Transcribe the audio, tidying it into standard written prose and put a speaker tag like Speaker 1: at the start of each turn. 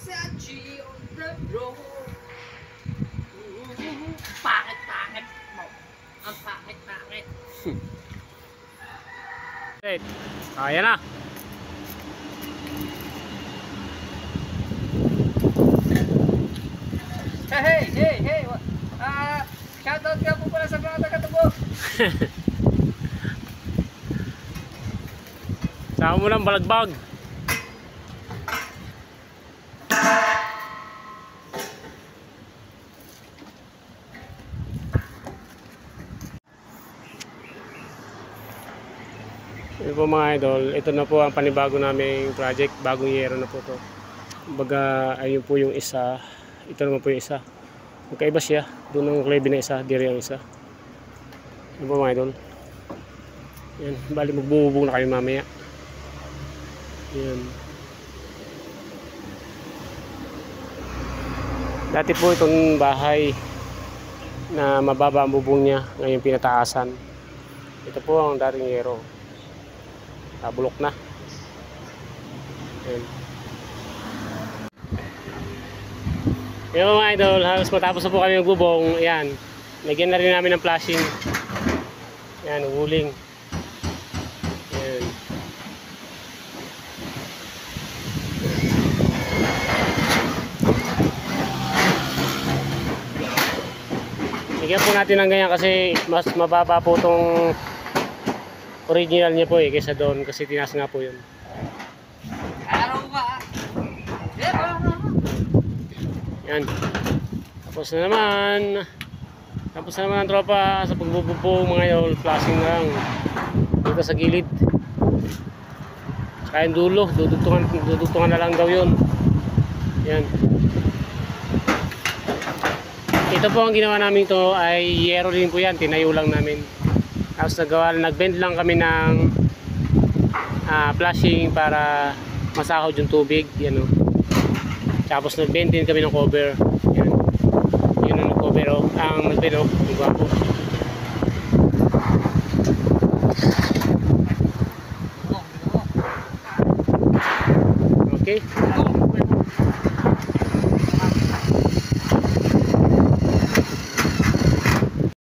Speaker 1: Versace on the road. Pangit-pangit mo. Ang pangit-pangit.
Speaker 2: Right. Ayan na.
Speaker 1: Hey. Shoutout ka po pala sa mga taga-tubo.
Speaker 2: Sama mo ng balagbag. Ito po mga idol, ito na po ang panibago naming project, bagong yero na po to. Kumbaga ayun po yung isa, ito naman po yung isa. Magkaiba siya, doon ang klebe na isa, diri ang isa. Ito po mga idol. Yan, bali magbububog na kayo mamaya. Yan. Dati po itong bahay na mababa ang bubong niya, ngayon pinataasan. Ito po ang dating yero. Bulok na. Ayan. Ayan mga idol, halos matapos na po kami magbubong. Ayan, lagyan na rin namin ng flashing. Ayan, uling. Ayan. Lagyan po natin ng ganyan kasi mas mababa po itong original niya po kaysa doon kasi tinaas nga po yun.
Speaker 1: Araw ka.
Speaker 2: Yan. Tapos na naman ang tropa sa pagbububong mga idol. Flashing na lang dito sa gilid. Saka yung dulo, dudugtungan na lang daw yun. Yan. Ito po ang ginawa namin to ay yero din po yan, tinayo lang namin. Tapos nag-bend lang kami ng flashing para masahod yung tubig, yan o. Tapos nag-bend din kami ng cover. Yan. Yun ang cover o. Ang nag-bend o. Gwapo. Okay.